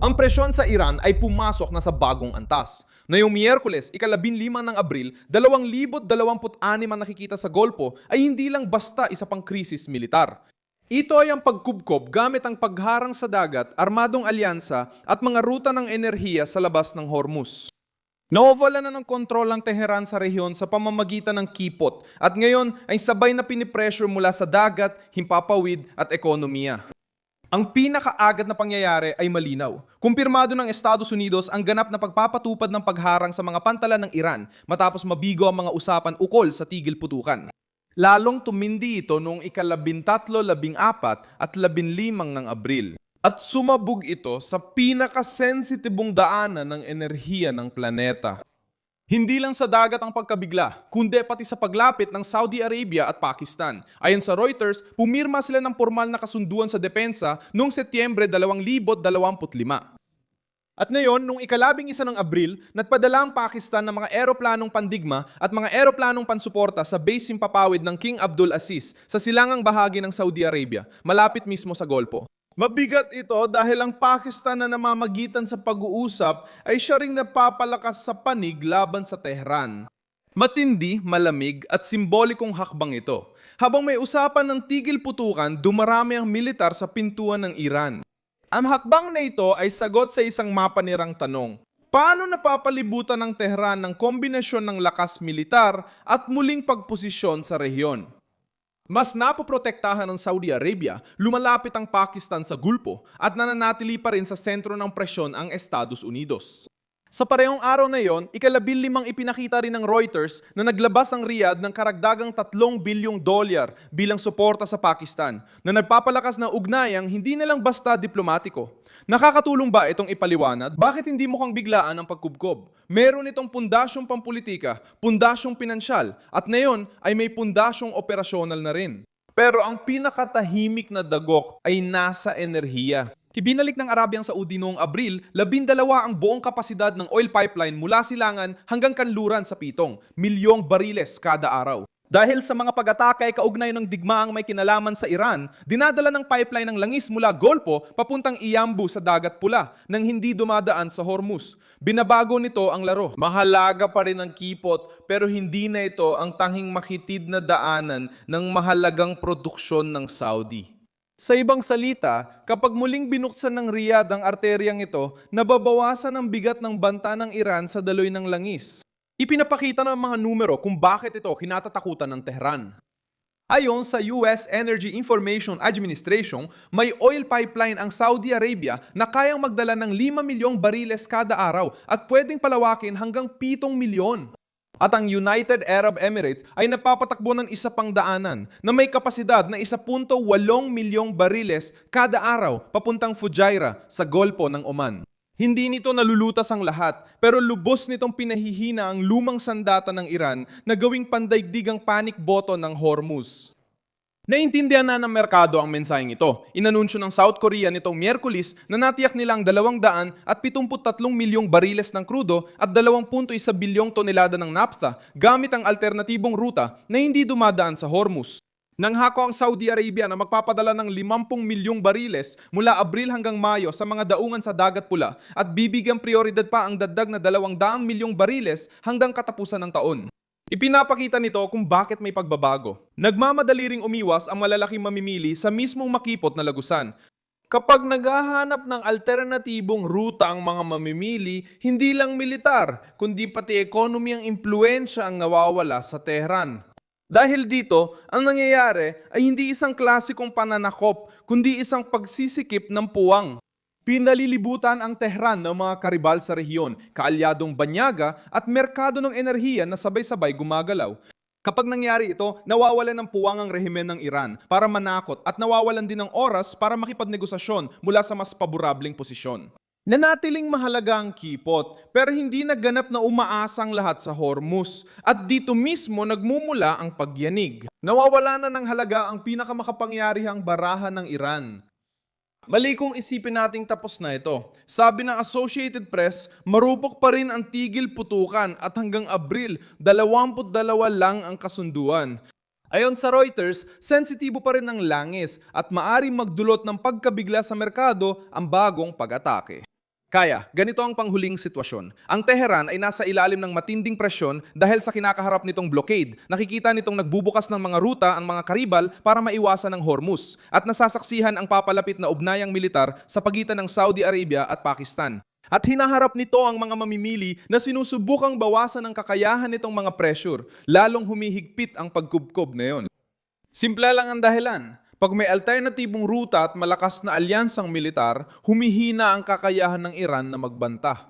Ang presyon sa Iran ay pumasok na sa bagong antas. Ngayong Miyerkules, ika-15 ng Abril, 2026 ang nakikita sa Golpo ay hindi lang basta isa pang krisis militar. Ito ay ang pagkubkob gamit ang pagharang sa dagat, armadong alyansa at mga ruta ng enerhiya sa labas ng Hormuz. Nawawalan na ng kontrol ang Tehran sa rehiyon sa pamamagitan ng kipot at ngayon ay sabay na pinipressure mula sa dagat, himpapawid at ekonomiya. Ang pinakaagad na pangyayari ay malinaw. Kumpirmado ng Estados Unidos ang ganap na pagpapatupad ng pagharang sa mga pantalan ng Iran matapos mabigo ang mga usapan ukol sa tigil putukan. Lalong tumindi ito noong ika-13, 14 at 15 ng Abril. At sumabog ito sa pinakasensitibong daanan ng enerhiya ng planeta. Hindi lang sa dagat ang pagkabigla, kundi pati sa paglapit ng Saudi Arabia at Pakistan. Ayon sa Reuters, pumirma sila ng formal na kasunduan sa depensa noong Setyembre 2025. At ngayon, noong ika-11 ng Abril, nagpadala ang Pakistan ng mga eroplanong pandigma at mga eroplanong pansuporta sa base himpapawid ng King Abdul Aziz sa silangang bahagi ng Saudi Arabia, malapit mismo sa Golpo. Mabigat ito dahil ang Pakistan na namamagitan sa pag-uusap ay siya ring napapalakas sa panig laban sa Tehran. Matindi, malamig at simbolikong hakbang ito. Habang may usapan ng tigil putukan, dumarami ang militar sa pintuan ng Iran. Ang hakbang na ito ay sagot sa isang mapanirang tanong. Paano napapalibutan ng Tehran ng kombinasyon ng lakas militar at muling pagposisyon sa rehiyon? Mas napoprotektahan ng Saudi Arabia, lumalapit ang Pakistan sa Gulpo at nananatili pa rin sa sentro ng presyon ang Estados Unidos. Sa parehong araw na iyon, ika-15 ipinakita rin ng Reuters na naglabas ang Riyadh ng karagdagang $3 bilyong bilang suporta sa Pakistan na nagpapalakas ng ugnayang hindi na lang basta diplomatiko. Nakakatulong ba itong ipaliwanag? Bakit hindi mukhang biglaan ang pagkubkob? Meron itong pundasyong pampolitika, pundasyong pinansyal, at ngayon ay may pundasyong operasyonal na rin. Pero ang pinakatahimik na dagok ay nasa enerhiya. Ibinalik ng Arabyang Saudi noong Abril, 12 ang buong kapasidad ng oil pipeline mula Silangan hanggang Kanluran sa 7 milyong bariles kada araw. Dahil sa mga pag-atake ay kaugnay ng digmaang may kinalaman sa Iran, dinadala ng pipeline ng langis mula Golpo papuntang Iambu sa Dagat Pula nang hindi dumadaan sa Hormuz. Binabago nito ang laro. Mahalaga pa rin ang kipot pero hindi na ito ang tanging makitid na daanan ng mahalagang produksyon ng Saudi. Sa ibang salita, kapag muling binuksan ng Riyadh ang arteryang ito, nababawasan ang bigat ng banta ng Iran sa daloy ng langis. Ipinapakita ng mga numero kung bakit ito kinatatakutan ng Tehran. Ayon sa US Energy Information Administration, may oil pipeline ang Saudi Arabia na kayang magdala ng 5 milyong bariles kada araw at pwedeng palawakin hanggang 7 milyon. At ang United Arab Emirates ay napapatakbo ng isa pang daanan na may kapasidad na 1.8 milyong bariles kada araw papuntang Fujairah sa Golpo ng Oman. Hindi nito nalulutas ang lahat, pero lubos nitong pinahihina ang lumang sandata ng Iran na gawing pandaigdigang panic button ng Hormuz. Naintindihan na ng merkado ang mensaheng ito. Inanunsyo ng South Korea nitong Miyerkules na natiyak nilang 273 milyong bariles ng krudo at 2.1 bilyong tonelada ng naphtha gamit ang alternatibong ruta na hindi dumadaan sa Hormuz. Nanghako ang Saudi Arabia na magpapadala ng 50 milyong bariles mula Abril hanggang Mayo sa mga daungan sa Dagat Pula at bibigyan prioridad pa ang dagdag na 200 milyong bariles hanggang katapusan ng taon. Ipinapakita nito kung bakit may pagbabago. Nagmamadali ring umiwas ang malalaking mamimili sa mismong makipot na lagusan. Kapag naghahanap ng alternatibong ruta ang mga mamimili, hindi lang militar, kundi pati ekonomi ang impluensya ang nawawala sa Tehran. Dahil dito, ang nangyayari ay hindi isang klasikong pananakop, kundi isang pagsisikip ng puwang. Pinalilibutan ang Tehran ng mga karibal sa rehiyon, kaalyadong banyaga at merkado ng enerhiya na sabay-sabay gumagalaw. Kapag nangyari ito, nawawalan ng puwang ang rehimen ng Iran para manakot at nawawalan din ng oras para makipagnegosasyon mula sa mas paborableng posisyon. Nanatiling mahalaga ang kipot, pero hindi naganap na umaasang lahat sa Hormuz at dito mismo nagmumula ang pagyanig. Nawawala na ng halaga ang pinakamakapangyarihang barahan ng Iran. Mali kung isipin nating tapos na ito. Sabi ng Associated Press, marupok pa rin ang tigil putukan at hanggang Abril, 22 lang ang kasunduan. Ayon sa Reuters, sensitibo pa rin ang langis at maaring magdulot ng pagkabigla sa merkado ang bagong pag-atake. Kaya, ganito ang panghuling sitwasyon. Ang Tehran ay nasa ilalim ng matinding presyon dahil sa kinakaharap nitong blockade. Nakikita nitong nagbubukas ng mga ruta ang mga karibal para maiwasan ang Hormuz at nasasaksihan ang papalapit na ugnayang militar sa pagitan ng Saudi Arabia at Pakistan. At hinaharap nito ang mga mamimili na sinusubukang bawasan ang kakayahan nitong mga pressure, lalong humihigpit ang pagkubkob na yon. Simple lang ang dahilan. Pag may alternatibong ruta at malakas na alyansang militar, humihina ang kakayahan ng Iran na magbanta.